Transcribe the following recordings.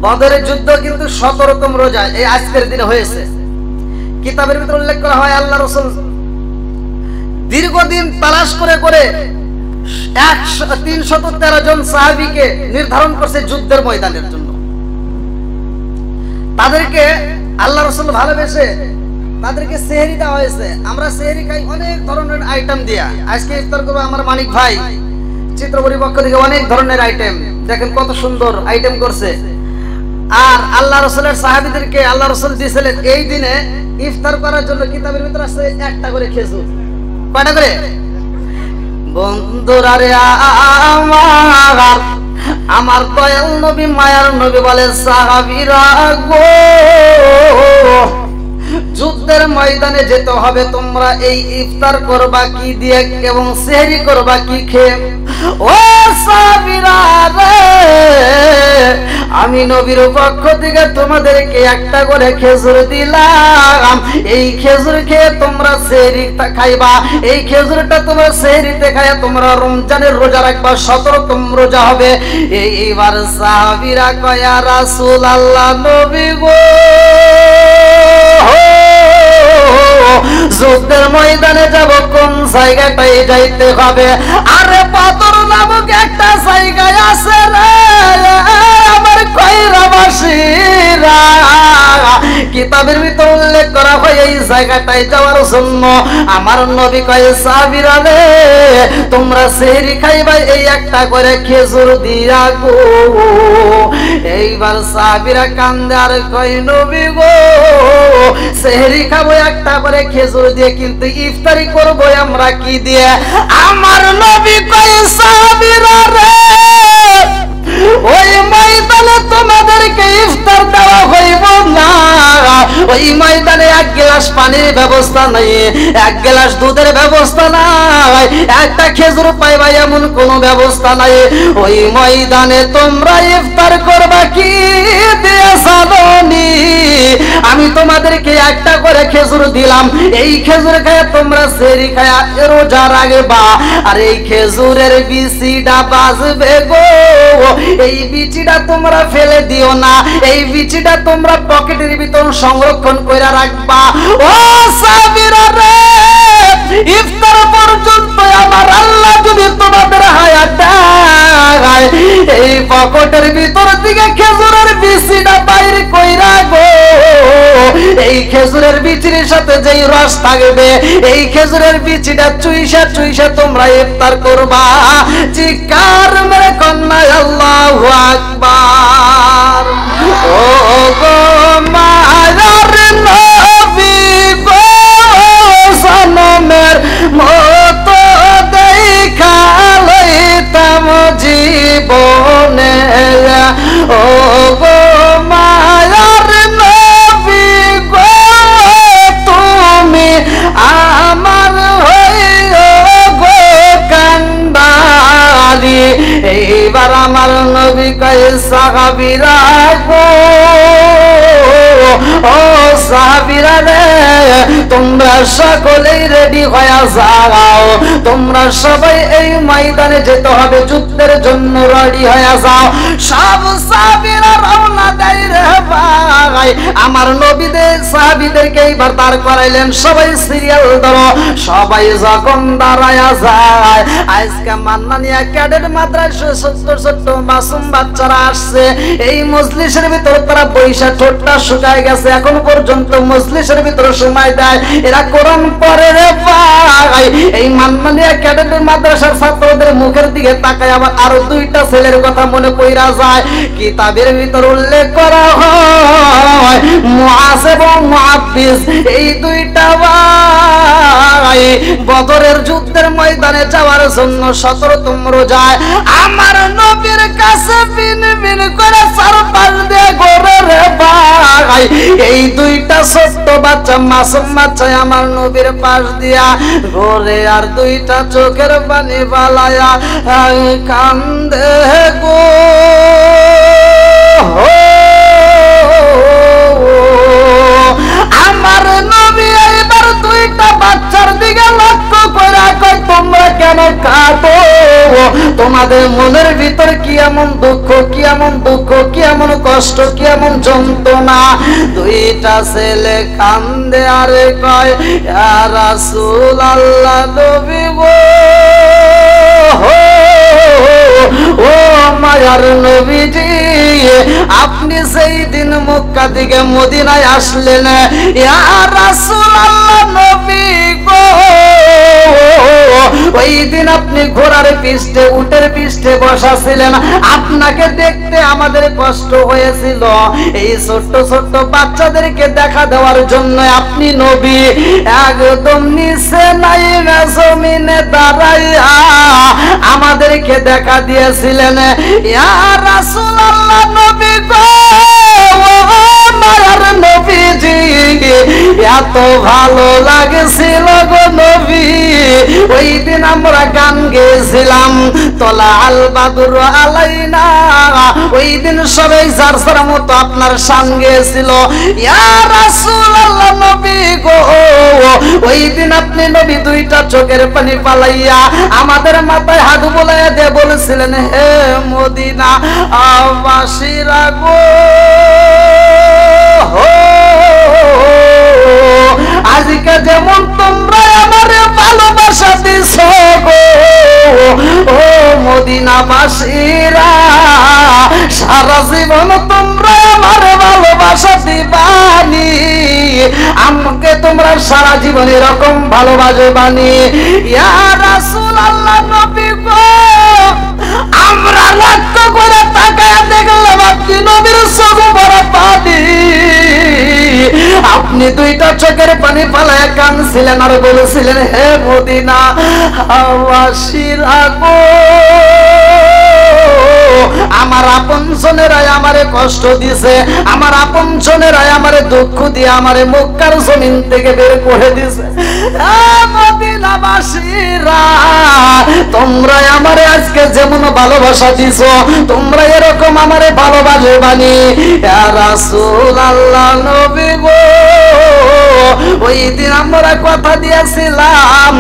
বদরের যুদ্ধ কিন্তু 17তম রোজা এই আজকের দিনে হয়েছে। কিতাবের ভিতরে উল্লেখ করা হয় আল্লাহ রাসূল দীর্ঘদিন তালাশ করে করে 313 জন সাহাবীকে নির্ধারণ করছে যুদ্ধের ময়দানের জন্য। তাদেরকে আল্লাহ রাসূল ভালোবেসে তাদেরকে সেহরি দেওয়া হয়েছে। আমরা সেহরি খাই অনেক ধরনের আইটেম দিয়া। আজকে ইফতার করবো আমার মানিক ভাই চিত্রপুরী পক্ষ থেকে অনেক ধরনের আইটেম, দেখেন কত সুন্দর আইটেম করছে। আর আল্লাহ রাসূলের সাহাবীদেরকে আল্লাহ রাসূল দিয়েছিলেন এই দিনে ইফতার করার জন্য কিতাবের ভিতরে আছে একটা করে খেজুর। কয়টা করে? বন্ধুরা রে আমার দয়াল নবী মায়ার নবী বলে, সাহাবীরা গো, যুদ্ধের ময়দানে যেতে হবে, তোমরা এই ইফতার করবা কি দিয়ে এবং সেহরি করবা কি খেয়ে? ও সাহাবীরা রে, আমি নবীর পক্ষ থেকে তোমাদেরকে একটা করে খেজুর দিলাম, এই খেজুর খেয়ে তোমরা সেহরি খাইবা। এই খেজুরটা তোমরা সেহরিতে খাইয়া তোমরা রমজানের রোজা রাখবা, 17তম রোজা হবে। এইবার সাহাবীরা কয়, ইয়া রাসূলুল্লাহ, নবী গো, যুদ্ধের ময়দানে যাব, কোন জায়গাটায় যাইতে হবে? আরে বদর নামক একটা জায়গায় আছে রে আমার কয়রাবাসীরা। কিতাবের ভিতর উল্লেখ করা হয় এই জায়গাটায় যাওয়ার জন্য আমার নবী কয়, সাহাবীরা রে, তোমরা সেহরি খাইবা এই একটা করে খেজুর দিয়া গো। এইবার সাহাবীরা কান্দে আর কয়, নবী গো, সেহরি খাবো একটা করে খেজুর দিয়ে, কিন্তু ইফতারি করব আমরা কি দিয়ে? আমার নবী কয়, সাহাবীরা রে, ওই ময়দানে তোমাদেরকে ইফতার দেওয়া হইব না। ওই ময়দানে এক গ্লাস পানির ব্যবস্থা নাই, এক গ্লাস দুধের ব্যবস্থা নাই, একটা খেজুর পাইবা এমন কোন ব্যবস্থা নাই। ওই ময়দানে তোমরা ইফতার করবা কি দিয়ে জানোনি? আমি তোমাদেরকে একটা করে খেজুর দিলাম, এই খেজুর খায়া তোমরা সেহরি খায়া রোজা রাখবা। আর এই খেজুরের বিচিটা বাজবে গো, এই বিচিটা তোমরা ফেলে দিও না, এই বিচিটা তোমরা পকেটের ভিতর সংরক্ষণ করে রাখবা। ও সাহাবীরা রে, ইফতার পর্যন্ত আমার আল্লাহ যদি তোমাদের হায়াত দেয়, এই পকেটের ভিতর থেকে খেজুরের বিচিটা বাইরে কইরা গো, এই খেজুরের বিচির সাথে যেই রস থাকবে, এই খেজুরের বিচিটা চুইসা চুইসা তোমরা ইফতার করবা। চিৎকার মেরে কন্যা আল্লাহু আকবার। ও গো মায়ার নবী গো, সনমের মতো দেখা লইতাম জীবনে। ও গো মায়ার নবী গো, তুমি আমার হইও গো কান্ডারি। এইবার আমার নবী কয়, সাহাবীরা গো, ও সাহাবীরা রে, তোমরা সকলেই রেডি হয়ে যাও, তোমরা সবাই এই ময়দানে যেতে হবে, যুদ্ধের জন্য রেডি হয়ে যাও। সব সাহাবীরা রওনা দেয় রে ভাই। আমার নবীদের সাহাবীদেরকে এইবার দাঁড় করাইলেন, সবাই সিরিয়াল ধরো। সবাই যখন দাঁড়ায়া যায়, আজকে মান্নানিয়া ক্যাডেট মাদ্রাসা ছোট্ট ছোট্ট মাসুম বাচ্চারা আসছে এই মজলিসের ভিতর, তারা বৈশা ঠোঁটটা শুকায় গেছে, এখন পর্যন্ত মজলিসের ভিতরে সময় দেয়, এরা কোরআন পড়ে রে ভাই। এই মান্নানিয়া ক্যাডেট মাদ্রাসার ছাত্রদের মুখের দিকে তাকায় আবার আরো দুইটা ছেলের কথা মনে পড়া যায়। কিতাবের ভিতর উল্লেখ করা হয় মুআজ এবং মুআফিজ, এই দুইটা ভাই বদরের যুদ্ধের ময়দানে যাওয়ার জন্য 17তম রোজায় আমার নবীর কাছে বিন বিন করে চারপাশ দিয়ে ঘোরে রে ভাই। এই দুইটা ছোট্ট বাচ্চা মাসুম বাচ্চা আমার নবীর পাশ দিয়া ঘোরে, আর দুইটা চোখের পানি বালায়া কান্দে গো। আমার নবী এইবার দুইটা বাচ্চার দিকে লক্ষ্য করে কয়, তোমরা কেন কাঁদো? তোমাদের মনের ভিতর কি এমন দুঃখ, কি এমন দুঃখ, কি এমন কষ্ট, কি এমন যন্ত্রণা। দুইটা ছেলে কান্দে আরে কয় ইয়া রাসূলুল্লাহ নবী গো, ও মায়ার নবীজি, আপনি সেই দিন মক্কা থেকে মদিনায় আসলেন, ইয়া রাসূলুল্লাহ নবী গো, ওই দিন আপনি ঘোড়ার পৃষ্ঠে, উটের পৃষ্ঠে বসা ছিলেন, আপনাকে দেখতে আমাদের কষ্ট হয়েছিল। এই ছোট্ট ছোট্ট বাচ্চাদেরকে দেখা দেওয়ার জন্য আপনি নবী একদম নিচে নাইমে জমিনে দাঁড়াইয়া আমাদেরকে দেখা দিয়েছিলেন। ইয়া রাসূলুল্লাহ নবী গো, মায়ার নবীজি, এত ভালো লাগছিল গো নবী। ওই দিন আমরা গান গেয়েছিলাম তলা আল বাদুর আলাইনা, ওই দিন সবাই যার যার মতো আপনার সঙ্গে ছিল। ইয়া রাসূলুল্লাহ নবী গো, ওই দিন আপনি নবী দুইটা চোখের পানি পালাইয়া আমাদের মাথায় হাত বুলাইয়া দিয়ে বলেছিলেন, হে মদিনা বাসীরা গো, আজকে যেমন তোমরা আমারে ভালোবাসা দিছ গো, ও মদিনাবাসীরা, সারা জীবন তোমরা আমারে ভালোবাসা দিবানি, আমাকে তোমরা সারা জীবন এরকম ভালোবাসবানি। ইয়া রাসূলুল্লাহ নবী গো, আমরা লক্ষ্য করে তাকায় দেখলাম আপনি নবীর চোখ ভরা পানি, আপনি দুইটা চোখের পানি ফালায় কাঁদছিলেন আর বলেছিলেন, হে মদিনা বাসীরা গো, আমার আপন জনেরাই আমারে কষ্ট দিছে, আমার আপন জনেরাই আমারে দুঃখ দিয়ে আমারে মক্কার জমিন থেকে বের করে দিছে। মদিনাবাসীরা, তোমরা আমারে আজকে যেমন ভালোবাসা দিছো, তোমরা এরকম আমারে ভালোবাসবানি। ইয়া রাসূলুল্লাহ নবী গো, ওই দিন আমরা কথা দিয়েছিলাম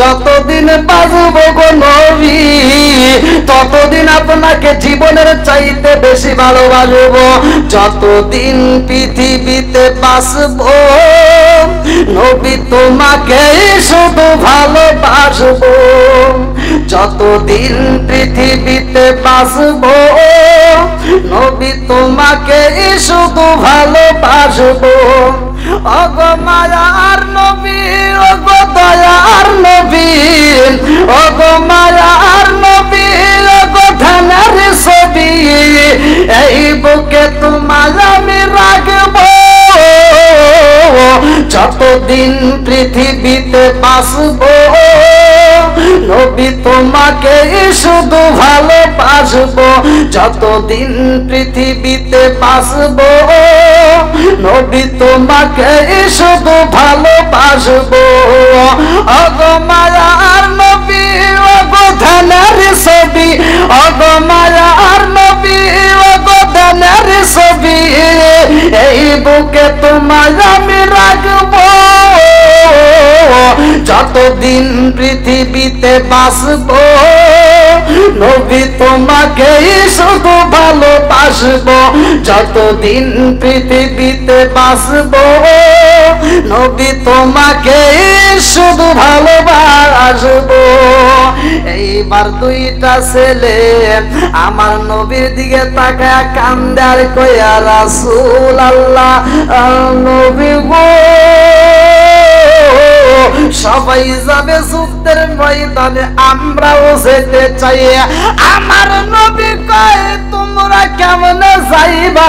যতদিন বাঁচব গো নবী, ততদিন আপনাকে জীবনের চাইতে বেশি ভালোবাসব। যতদিন পৃথিবীতে বাঁচব নবী তোমাকে শুধু ভালোবাসব, যতদিন পৃথিবীতে বাঁচব নবী তোমাকে শুধু ভালোবাসব। ওগো মায়ার নবী, ওগো দয়ার নবী, ওগো মায়ার নবী, ওগো ধানের ছবি, এই বুকে তোমার আমি রাখব, যতদিন পৃথিবীতে বাঁচব নবী তোমাকে শুধু ভালোবাসব, যতদিন পৃথিবীতে বাঁচব নবী তোমাকে শুধু ভালোবাসব। ওগো মায়ার নবী, ওগো ধানের ছবি, ওগো মায়ার নবী, ওগো ধানের ছবি, এই বুকে তোমায় আমি রাখব, যতদিন পৃথিবীতে বাঁচব নবী তোমাকে শুধু ভালোবাসব, যতদিন পৃথিবীতে বাঁচব নবী তোমাকে শুধু ভালোবাসব। এইবার দুইটা ছেলে আমার নবীর দিকে তাকায় কান্দে আর কইয়া, রাসূলুল্লাহ নবী গো, সবাই যাবে যুদ্ধের ময়দানে, আমরাও যেতে চাই। আমার নবী কয়, তোমরা কেমনে যাইবা?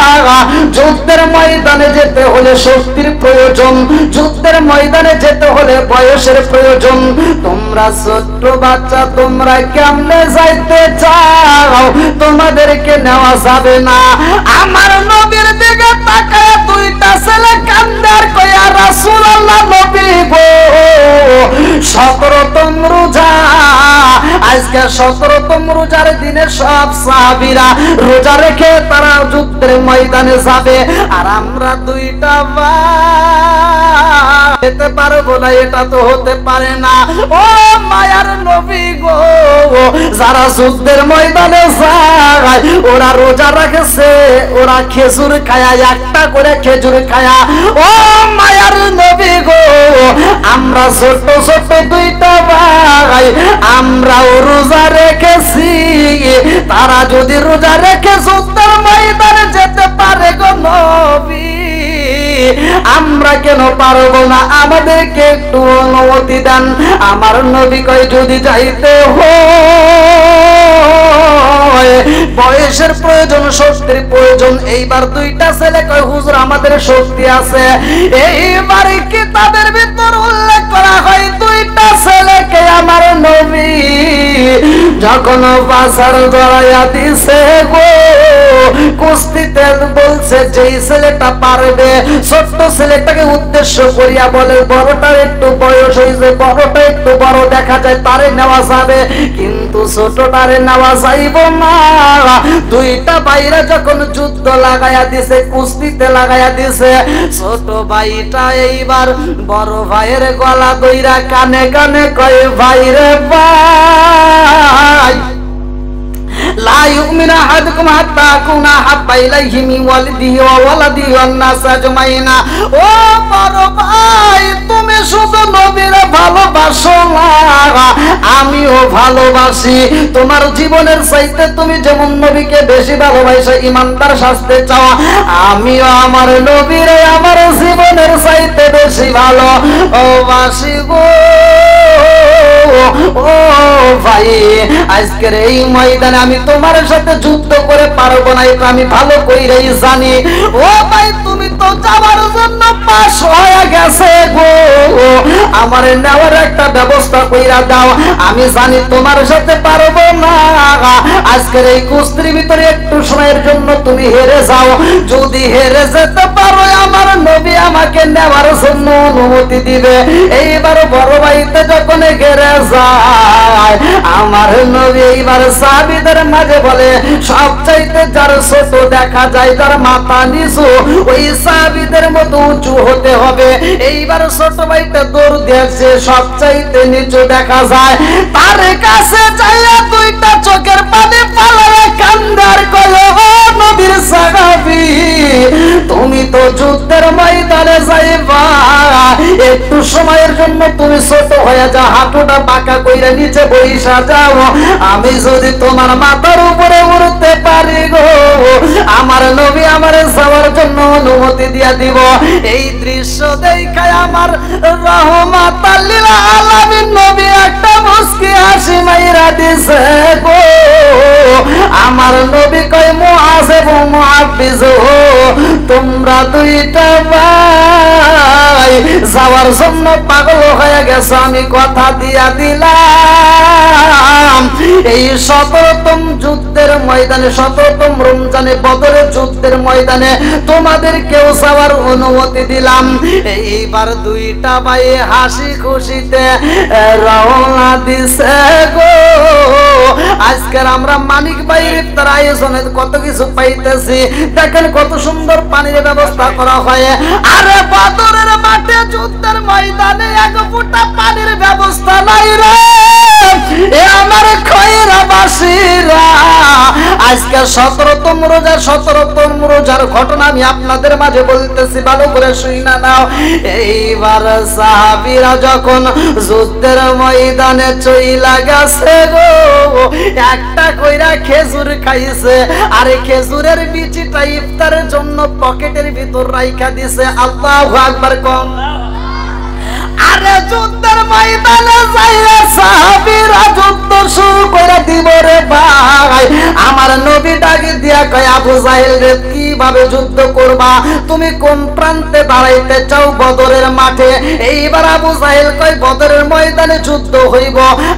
যুদ্ধের ময়দানে যেতে হলে শক্তির প্রয়োজন, যুদ্ধের ময়দানে যেতে হলে বয়সের প্রয়োজন। তোমরা ছোট্ট বাচ্চা, তোমরা কেমনে যাইতে চাও? তোমাদেরকে নেওয়া যাবে না। আমার নবীর দিকে তাকায় দুইটা ছেলে কান্দার কয়া, রাসূলুল্লাহ নবী গো, 17তম রোজা, আজকে 17তম রোজার দিনে সব সাহাবীরা রোজা রেখে তারা যুদ্ধের ময়দানে যাবে, আর আমরা দুইটা যেতে পারবো না, এটা তো হতে পারে না। ও মায়ার নবী গো, যারা যুদ্ধের ময়দানে যায় ওরা রোজা রাখছে, ওরা খেজুর খায়া, একটা করে খেজুর খায়া। ও মায়ার নবী গো, আমরা ছোট ছোট দুইটা ভাই আমরাও রোজা রেখেছি, তারা যদি রোজা রেখে যুদ্ধের ময়দানে যেতে পারে গো নবী, আমরা কেন পারবো না? আমাদেরকে একটু অনুমতি দেন। আমার নবী কয় যদি যাইতে হয় বয়সের প্রয়োজন, শক্তির প্রয়োজন। এইবার দুইটা ছেলে কয় হুজুর আমাদের শক্তি আছে। এইবার কিতাবের ভিতর উল্লেখ করা হয় দুইটা ছেলেকে আমার নবী যখন বাজার জড়াইয়া দিছে গো, কুস্তিতে বলছে যেই ছেলেটা পারবে, ছোট্ট ছেলেটাকে উদ্দেশ্য করিয়া বলে বড়টার একটু বয়স হয়েছে, বড়টা একটু বড় দেখা যায়, তারে নেওয়া যাবে, কিন্তু ছোটটারে নেওয়া যাইব না। দুইটা বাইরে যখন যুদ্ধ লাগাইয়া দিছে, কুস্তিতে লাগাইয়া দিছে, ছোট ভাইটা এইবার বড় ভাইয়ের গলা দইরা কানে কানে কয় ভাইরে ভাই, লা ইউমিনু আহাদুকুম হাত্তা আকুনা হাব্বা ইলাইহি মিন ওয়ালিদিহি ওয়া ওয়ালাদিহি ওয়ান নাস আজমাইনা। ও বড় ভাই, তুমি শুধু নবীরে ভালোবাসো না, আমিও ভালোবাসি। তোমার জীবনের চাইতে তুমি যেমন নবীকে বেশি ভালোবাসো, ইমানদার শাস্তে চাও, আমিও আমার নবীরে আমার জীবনের চাইতে বেশি ভালোবাসি গো। ও ভাই, আজকের এই ময়দানে আমি তোমার সাথে যুদ্ধ করে পারবো না, এটা আমি ভালো কইরাই জানি। ও ভাই, তুমি তো যাওয়ার জন্য পাস হয়ে গেছে গো, আমার নেওয়ার একটা ব্যবস্থা কইরা দাও, আমি জানি তোমার সাথে পারবো না। আজকের এই কুস্তির ভিতরে একটু সময়ের জন্য তুমি হেরে যাও, যদি হেরে যেতে পারো আমার নবী আমাকে নেওয়ার জন্য অনুমতি দিবে। এইবার বড় ভাইতে যখন হেরে যায় আমার নবী এইবার সাহাবীদের মাঝে বলে সবচাইতে যার ছোট দেখা যায়, যার মাথা নিচু, ওই সাহাবীদের মতো উঁচু হতে হবে। এইবার ছোট ভাইটা দৌড় দিয়েছে, সবচাইতে নিচু দেখা যায়, তার কাছে যাইয়া দুইটা চোখের পানি পালায় কান্দার কয় ও নবীর সাহাবী, তুমি তো যুদ্ধের ময়দানে যাইবা, একটু সময়ের জন্য তুমি ছোট হয়ে যাও, হাঁটুটা বাঁকা কইরা নিচে বইসা যাও, আমি যদি তোমার মাথার উপরে উঠতে পারি গো, আমার নবী আমার যাওয়ার জন্য অনুমতি দিয়া দিব। এই দৃশ্য দেখায় আমার রহমাতাল লিল আলামিন নবী একটা মুস্কি হাসি মাইরা দিছে গো। আমার নবী কয় মুআজ এবং মুআব্বিজ, তোমরা দুইটা ভাই যাওয়ার জন্য পাগল হয়ে গেছো, আমি কথা দিয়া দিলাম এই 17তম যুদ্ধের ময়দানে, 17তম রমজানে বদরের যুদ্ধের ময়দানে তোমাদের কেউ যাওয়ার অনুমতি দিলাম। এইবার দুইটা ভাই হাসি খুশিতে রওনা দিছে গো। আজকের আমরা মানিক ভাইয়ের ইফতার আয়োজনে কত কিছু পাইতেছি, দেখেন কত সুন্দর পানির ব্যবস্থা করা হয়। আরে বদরের মাঠে যুদ্ধের ময়দানে এক ফোঁটা পানির ব্যবস্থা নাই রে, এ আমার খয়রাবাসীরা। আজকে 17তম রোজা, 17তম রোজার ঘটনা আমি আপনাদের মাঝে বলতেছি, ভালো করে শুইনা নাও। এইবার সাহাবীরা যখন যুদ্ধের ময়দানে চইলা গেছে গো, একটা কইরা খেজুর খাইছে, আরে খেজুরের বিচিটা ইফতারের জন্য পকেটের ভিতর রাইখা দিছে। আল্লাহু আকবার কম। আরে যুদ্ধের ময়দানে যাইয়া সাহাবীরা যুদ্ধ শুরু করে দিব রে ভাই। আমার নবী ডাকি দিয়া কয় আবু জাহেল রে, কিভাবে যুদ্ধ করবা, তুমি কোন প্রান্তে দাঁড়াইতে চাও বদরের মাঠে? এইবার আবু জাহেল কয় বদরের ময়দানে যুদ্ধ হইব,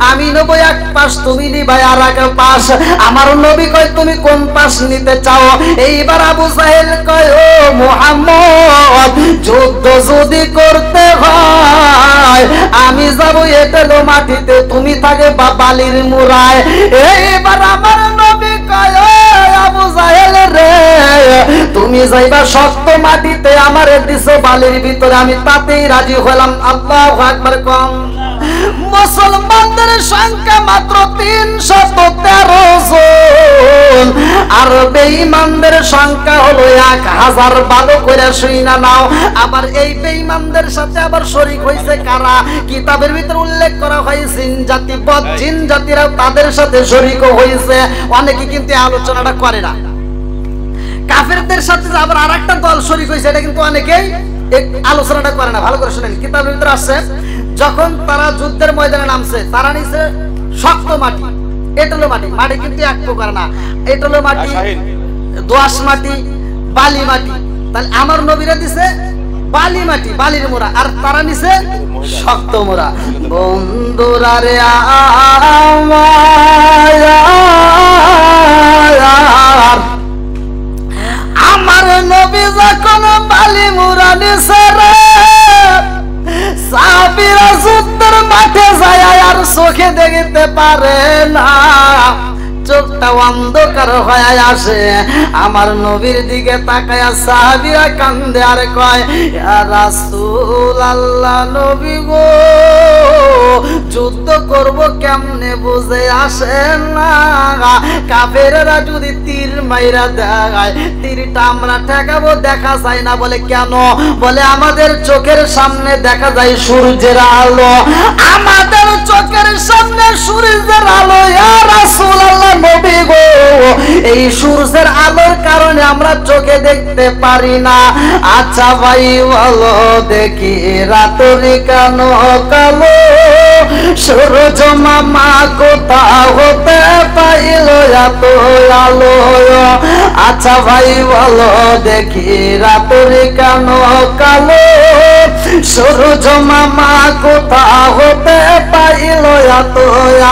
আমি নেব এক পাশ, তুমি নিবা আর এক পাশ। আমার নবী কয় তুমি কোন পাশ নিতে চাও? এইবার আবু জাহেল কয় ও মুহাম্মদ, যুদ্ধ যদি করতে হয় আমি যাব এঁটেলো মাটিতে, তুমি থাকে বালির মুরায়। এইবার আমার নবী কয় আবু জাহেল রে, তুমি তুমি যাইবা শক্ত মাটিতে, আমারে দিছো বালির ভিতরে, আমি তাতেই রাজি হলাম। আল্লাহু আকবার কম। মুসলমানদের সংখ্যা মাত্র 313 জন, আর বেঈমানদের সংখ্যা হলো 1000। ভালো করে শুইনা নাও। আবার এই বেঈমানদের সাথে আবার শরীক হইছে কারা? কিতাবের ভিতর উল্লেখ করা হয় জিন জাতি, বদ জিন জাতিরা তাদের সাথে শরীক হইছে। অনেকে কিন্তু আলোচনাটা করে না। কাফেরদের সাথে আবার আরেকটা দল শরীক হইছে, এটা কিন্তু অনেকেই আলোচনাটা করে না। ভালো করে শুনেন, কিতাবের ভিতর আছে যখন তারা যুদ্ধের ময়দানে নামছে, তারা নিছে শক্ত মাটি, এঁটেল মাটি। মাটি কিন্তু এক প্রকার না, এঁটেল মাটি, দোআঁশ মাটি, বালি মাটি। তাহলে আমার নবীরা দিছে বালি মাটি, বালির মোড়া, আর তারা নিছে শক্ত মোড়া। বন্ধুরা রে আমার নবী যখন বালি মোড়া নিছে রে, সাহাবীরা যুদ্ধের মাঠে যায় আর চোখে দেখতে পারে না, চোখটা অন্ধকার হয়ে আসে। আমার নবীর দিকে তাকায়া সাহাবীরা কান্দে আর কয়, ইয়া রাসূলুল্লাহ, নবী গো, যুদ্ধ করব কেমনে বুঝে আসে না। কাফেররা যদি তীর মাইরা দেয়, তীরটা আমরা ঠেকাবো, দেখা যায় না। বলে কেন? বলে আমাদের চোখের সামনে দেখা যায় সূর্যের আলো, আমাদের চোখের সামনে সূর্যের আলো। ইয়া রাসূলুল্লাহ, নবী গো, এই সূর্যের আলোর কারণে আমরা চোখে দেখতে পারি না। আচ্ছা ভাই বলো দেখি, রাতের কেন কালো? সূর্য মামা কোথা হতে পাইল এত আলো? আচ্ছা ভাই বলো দেখি, রাতের কেন কালো? সূর্য মামা কোথা হতে পাইল এত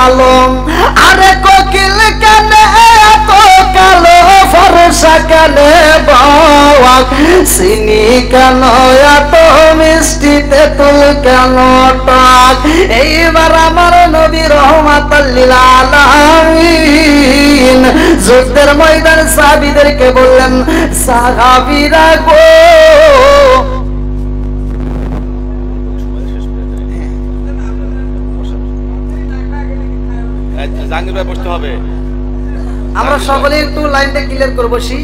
আলো? আরে কোকিল কেন এত কালো? ফরসা কেন বক? চিনি কেন এত মিষ্টি? তেঁতুল কেন টক? এইবার আমার নবী রহমাতাল লিল আলামিন যুদ্ধের ময়দানে সাহাবীদেরকে বললেন, সাহাবীরা গো, আমরা সকলে একটু লাইনটা ক্লিয়ার করে বসি।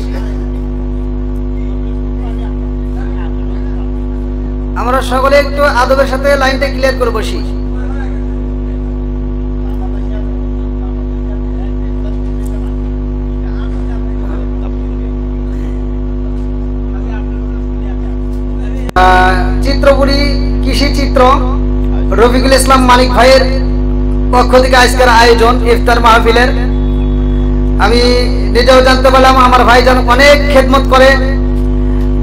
আমরা সকলে একটু আদবের সাথে লাইনটা ক্লিয়ার করে বসি। চিত্রপুরী কৃষি চিত্র রফিকুল ইসলাম মানিক ভাইয়ের পক্ষ থেকে আজকের আয়োজন ইফতার মাহফিলের। আমি নিজেও জানতে পারলাম আমার ভাইজান অনেক খেদমত করে,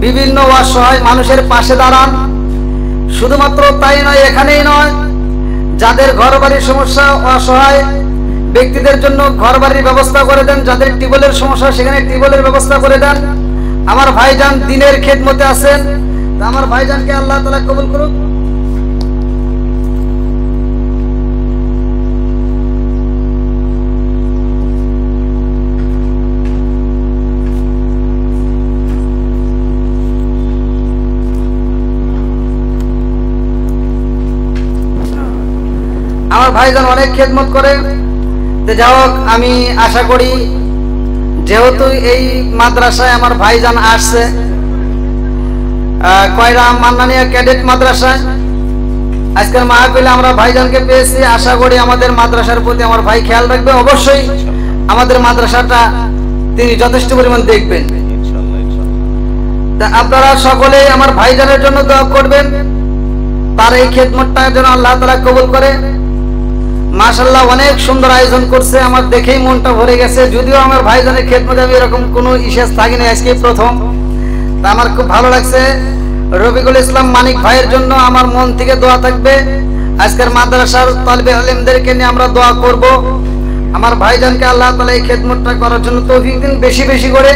বিভিন্ন অসহায় মানুষের পাশে দাঁড়ান। শুধুমাত্র তাই নয়, এখানেই নয়, যাদের ঘর বাড়ির সমস্যা, অসহায় ব্যক্তিদের জন্য ঘর বাড়ির ব্যবস্থা করে দেন, যাদের টিউবওয়েলের সমস্যা সেখানে টিউবওয়েলের ব্যবস্থা করে দেন। আমার ভাইজান দিনের খেদমতে আছেন। আমার ভাইজানকে আল্লাহ তাআলা কবুল করুক। আমার ভাইজান অনেক খেদমত করে। যাই হোক, আমি আশা করি যেহেতু এই মাদ্রাসায় আমার ভাইজান আসছে, কয়রা মান্নানিয়া ক্যাডেট মাদ্রাসায় আজকের মাহফিলে আমরা ভাইজানকে পেয়েছি। আশা করি আমাদের মাদ্রাসার প্রতি আমার ভাই খেয়াল রাখবে। অবশ্যই আমাদের মাদ্রাসাটা তিনি যথেষ্ট পরিমাণ দেখবেন। আপনারা সকলেই আমার ভাইজানের জন্য দোয়া করবেন, তার এই খেদমতটা যেন আল্লাহ তাআলা কবুল করে। মাশাআল্লাহ, অনেক সুন্দর আয়োজন করছে, আমার দেখেই মনটা ভরে গেছে। যদিও আমার ভাইজানের খেদমতে আমি এরকম কোনো ইশেষ থাকিনি, আজকে প্রথম। তা আমার খুব ভালো লাগছে। রফিকুল ইসলাম মানিক ভাইয়ের জন্য আমার মন থেকে দোয়া থাকবে। আজকের মাদ্রাসার তালিবে আলেমদেরকে নিয়ে আমরা দোয়া করব। আমার ভাইজানকে আল্লাহ তাআলা এই খেদমতটা করার জন্য তৌফিক দিন বেশি বেশি করে,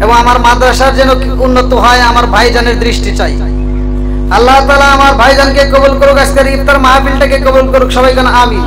এবং আমার মাদ্রাসার যেন উন্নত হয়, আমার ভাইজানের দৃষ্টি চাই। আল্লাহ তাআলা আমার ভাইজানকে কবুল করুক, আজকের ইফতার মাহফিলটাকে কবুল করুক। সবাই কেন আমিন।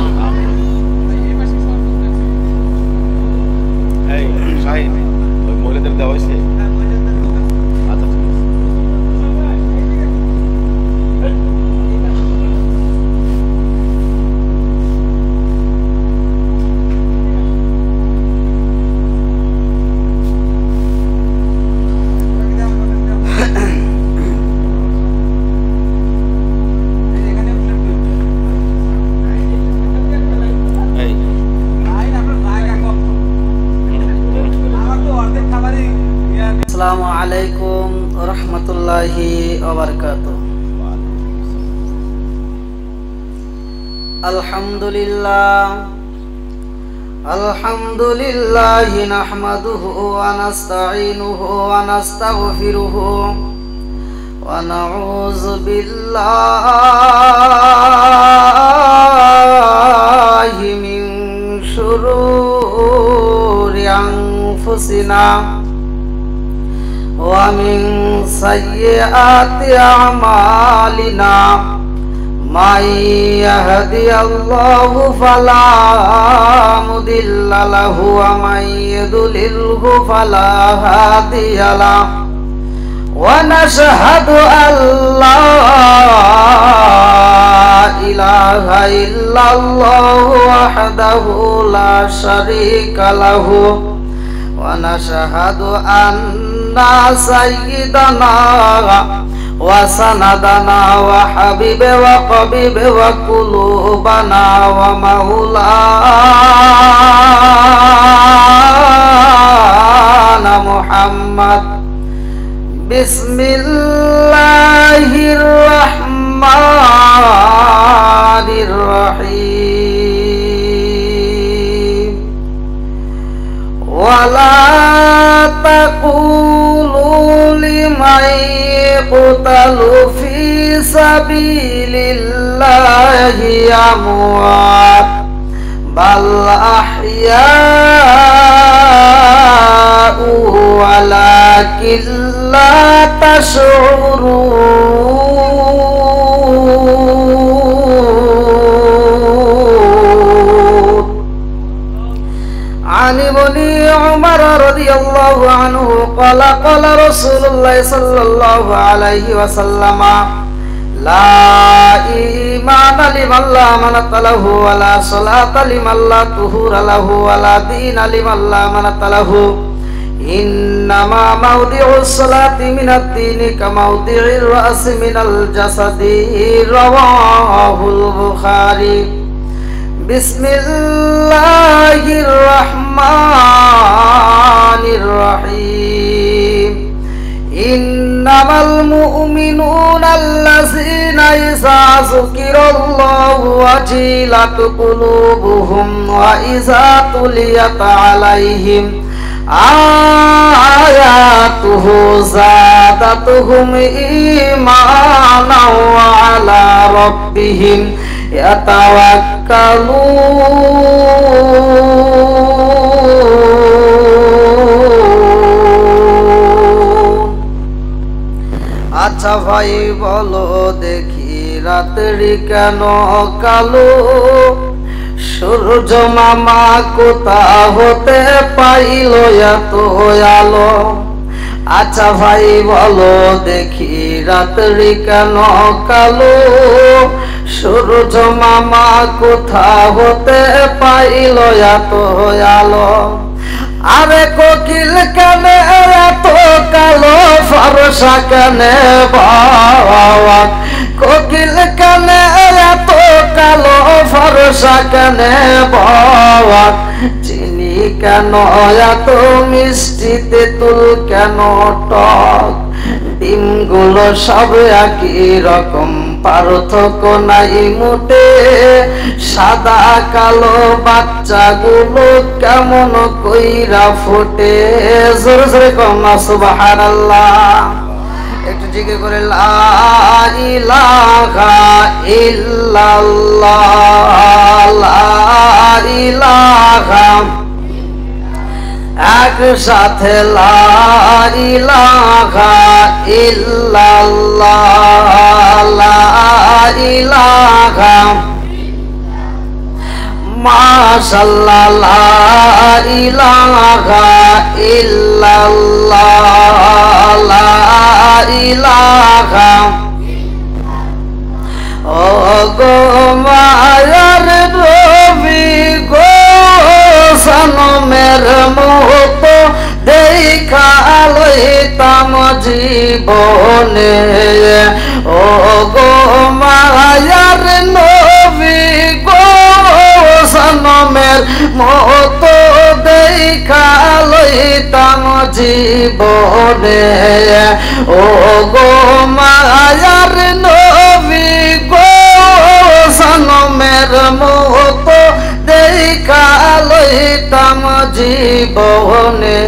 আসসালামু আলাইকুম ওয়া রাহমাতুল্লাহি ওয়া বারাকাতুহু। আলহামদুলিল্লাহ নাহমাদুহু ওয়া নাস্তাঈনুহু ওয়া নাস্তাগফিরুহু ওয়া নাউযু বিল্লাহি মিন শুরুরি আনফুসিনা ওয়া মিন সাইয়্যাতি আমালিনা মান ইয়াহদিয়াল্লাহু ফালা মুদিল্লা লাহু ওয়া মান ইউদ্লিলহু ফালা হাদিয়া লাহু ওয়া নাশহাদু আল্লা ইলাহা ইল্লাল্লাহু ওয়াহদাহু লা শারীকা লাহু ওয়া নাশহাদু আন্না সাইয়্যিদানা ওয়া সানাদানা ওয়া হাবিবে ওয়া কবিবে ওয়া কুলুবানা ওয়া মাওলানা মুহাম্মদ বিসমিল্লাহির রহমানির রহিম ওয়ালা তাকুলু লিমান ইয়াকতালু ফি সাবিলিল্লাহি আমওয়াত বাল আহইয়াউ ওয়ালাকিন লা তাশউরুন। عن ابن عمر رضي الله عنه قال قال رسول الله صلى الله عليه وسلم لا إيمان لمن لا منة له ولا صلاة لمن لا طهور له ولا دين لمن لا منة له إنما موضع الصلاة من الدين كموضع الرأس من الجسد رواه البخاري بسم الله الرحمن الرحيم إنما المؤمنون الذين إذا ذكر الله وجلت قلوبهم وإذا تليت عليهم آياته زادتهم إيمانا وعلى ربهم يتوكلون। আচ্ছা ভাই বলো দেখি রাত্রি কেন কালো, সূর্য মামা কোথা হতে পাইল এত আলো? আচ্ছা ভাই বলো দেখি রাত্রি কেন কালো, সূর্য মামা কোথা হতে পাইল এত আলো? আরে কোকিল কেনে এত কালো ফরসা কেনে বাবা, কোকিল কেনে এত কালো ফরসা কেনে বাবা, চিনি কেন এত মিষ্টি তেঁতুল কেন টক, ডিমগুলো সব একই রকম পার্থক্য নাই মোটে, সাদা কালো বাচ্চাগুলো কেমন কইরা ফোটে? জোরে জোরে কম না সুবহানাল্লাহ। একটু জিকির করে লা ইলাহা ইল্লাল্লাহ, লা ইলাহা, একসাথে লা ইলাহা ইল্লাল্লাহ, লা ইলাহা মাশাআল্লাহ, লা ইলাহা ইল্লাল্লাহ, লা ইলাহা। ও গো মায়ার রবি গো সনমের মত দেখা লইতাম জীবনে, ও গো মায়ার নবী গো সনমের মত দেখা লইতাম জীবনে ও গো মায়ার নবী গো সনমের মতো দেখা লইতাম জীবনে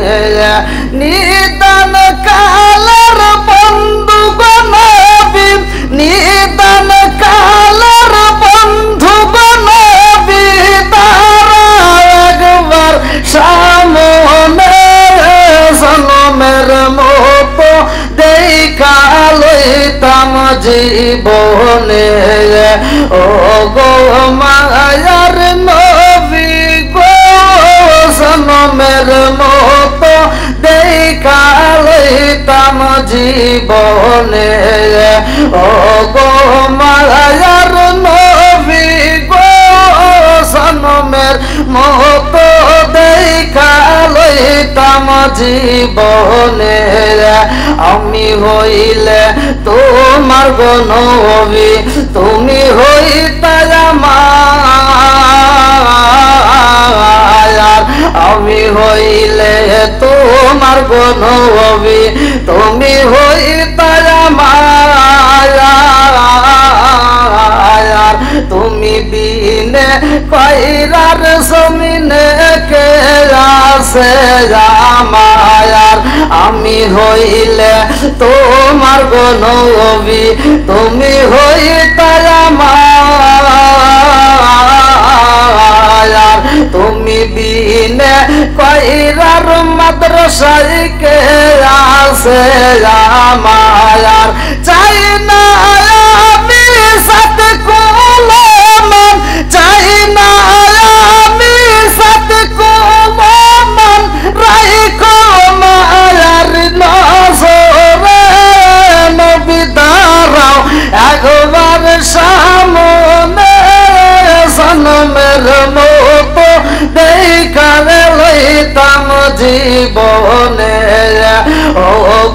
নিদান কালের বন্ধু গো নবী নিদান কালের বন্ধু গো নবী তারা একবার সামনে সনমের মতো দেখা লইতাম জীবনে ও গো মায়ার নবী গো সনমের মতো দেখা লইতাম জীবনে ও গো মায়ার নবী গো সনমের মতো দেখা লইতাম জীবনে আমি হইলে তোমার গো নবী তুমি হইতা আমার আমি হইলে তোমার গো নবী তুমি হইতা আমার তুমি বিনে কইরার জমিনে কে আছে আমার আমি হইলে তোমার গো নবী তুমি হইতা আমার তুমি বিনে কইরার মাদ্রাসায় কে আছে আমার চাই না আমি সাথে কোলমান চাই না আমি সাথে কোলমান রাইখো মায়ার নজরে নবী দাঁড়াও একবার সামনে সনমের মতো দেখা লইতাম জীবনে ও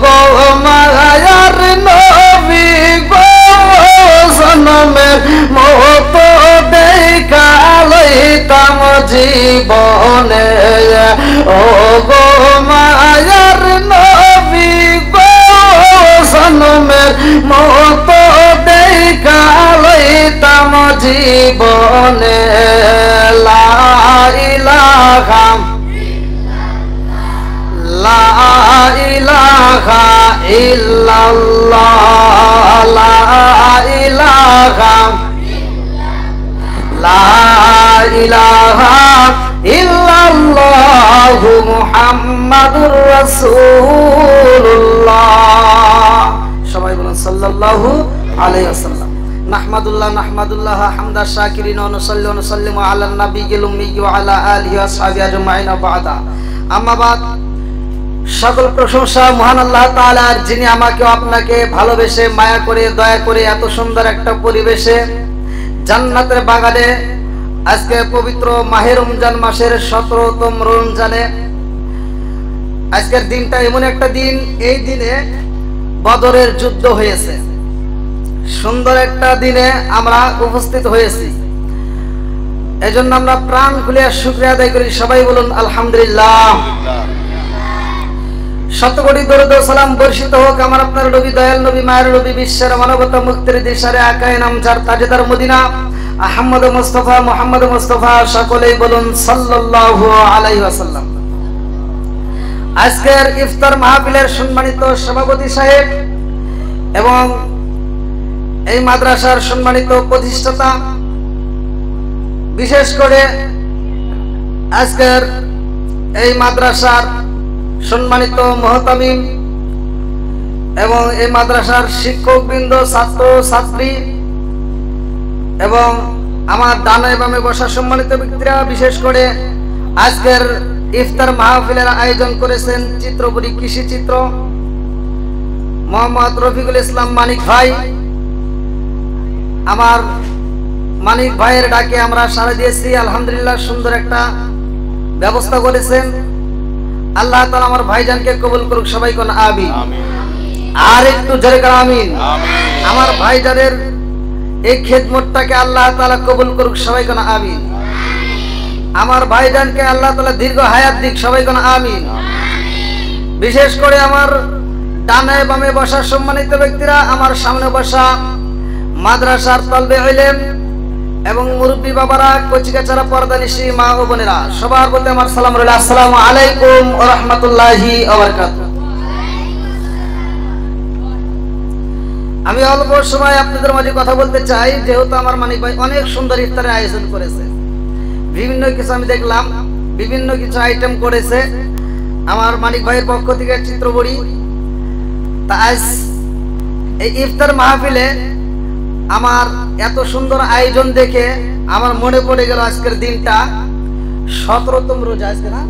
গো মায়ার নবী গো সনমের মতো দেখা লইতাম জীবনে ও গো মায়ার নবী গো সনমের মতো দেখা লইতাম জীবনে লা ইলাহা ইল্লাল্লাহ লা ইলাহা ইল্লাল্লাহ মুহাম্মাদুর রাসূলুল্লাহ সবাই বলুন সাল্লাল্লাহু আলাইহি ওয়াসাল্লাম নাহমাদুল্লাহ হামদা শাকিরিন ওয়া নুসাল্লি ওয়া নুসাল্লিমু আলা নাবিয়িল উম্মি ওয়া আলা আলিহি ওয়া আসহাবিহি আজমাইন বা'দা আম্মা বাদ সকল প্রশংসা মহান আল্লাহ তাআলার যিনি আমাকে আপনাকে ভালোবেসে মায়া করে দয়া করে এত সুন্দর একটা পরিবেশে জান্নাতের বাগানে আজকে পবিত্র মাহে রমজান মাসের 17তম রমজানে আজকের দিনটা এমন একটা দিন এই দিনে বদরের যুদ্ধ হয়েছে সুন্দর একটা দিনে আমরা উপস্থিত হয়েছি এজন্য আমরা প্রাণ খুলে শুকরিয়া আদায় করি সবাই বলুন আলহামদুলিল্লাহ শতকোটি দরুদ ও সালাম বর্ষিত হোক আমার আপনার নবী দয়াল নবী মায়ের নবী বিশ্বের মানবতা মুক্তির দিশারে আকায়ে নামজার তাজেদার মদিনা আহমদ মুস্তাফা মুহাম্মদ মুস্তাফা সকলেই বলুন সাল্লাল্লাহু আলাইহি ওয়াসাল্লাম আজকের ইফতার মাহফিলের সম্মানিত সভাপতি সাহেব এবং এই মাদ্রাসার সম্মানিত প্রতিষ্ঠাতা বিশেষ করে আজকের এই মাদ্রাসার সম্মানিত মুহতামিম এবং এই মাদ্রাসার শিক্ষকবৃন্দ ছাত্র ছাত্রী এবং আমার ডানে বামে বসা সম্মানিত ব্যক্তিরা বিশেষ করে আজকের ইফতার মাহফিলের আয়োজন করেছেন চিত্রপুরী কৃষি চিত্র মোহাম্মদ রফিকুল ইসলাম মানিক ভাই আমার মানিক ভাইয়ের ডাকে আমরা সাড়া দিয়েছি আলহামদুলিল্লাহ সুন্দর একটা ব্যবস্থা করেছেন আল্লাহ তাআলা আমার ভাইজানকে কবুল করুক সবাই কোন আমিন আর একটু জোরে করে আমিন আমার ভাইজানের এই খেদমতটাকে আল্লাহ তাআলা কবুল করুক সবাই কোন আমিন আমার ভাইজানকে আল্লাহ তাআলা দীর্ঘ হায়াত দিক, সবাই কোন আমিন। বিশেষ করে আমার ডানে বামে বসা সম্মানিত ব্যক্তিরা, আমার সামনে বসা মাদ্রাসার তালবে ইলম এবং মুরব্বী বাবারা, কচিকাচারা, পর্দানিশী মা ও বোনেরা, সবার প্রতি আমার সালাম রইল। আসসালামু আলাইকুম ওয়া রাহমাতুল্লাহি ওয়া বারাকাতুহু। আমি অল্প সময় আপনাদের মাঝে কথা বলতে চাই, যেহেতু আমার মানিক ভাই অনেক সুন্দর ইফতারের আয়োজন করেছে। বিভিন্ন কিছু আমি দেখলাম, বিভিন্ন কিছু আইটেম করেছে আমার মানিক ভাইয়ের পক্ষ থেকে চিত্রবড়ি। তা আজ এই ইফতার মাহফিলে আমার এত সুন্দর আয়োজন দেখে আমার মনে পড়ে গেল আজকের দিনটা 17তম রোজা আজকে না।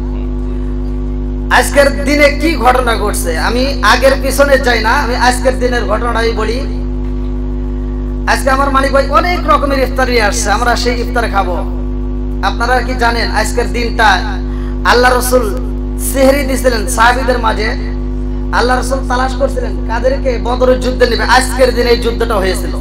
আজকের দিনে কি ঘটনা ঘটছে, আমি আগের পিছনে যাই না, আমি আজকের দিনের ঘটনাটাই বলি। আজকে আমার মালিক ভাই অনেক রকমের ইফতার নিয়ে আসছে, আমরা সেই ইফতার খাবো। আপনারা কি জানেন আজকের দিনটা আল্লাহ রসুল সেহরি দিয়েছিলেন সাহাবীদের মাঝে। আল্লাহ রসুল তালাশ করছিলেন কাদেরকে বদরের যুদ্ধে নেবে, আজকের দিনে এই যুদ্ধটা হয়েছিল।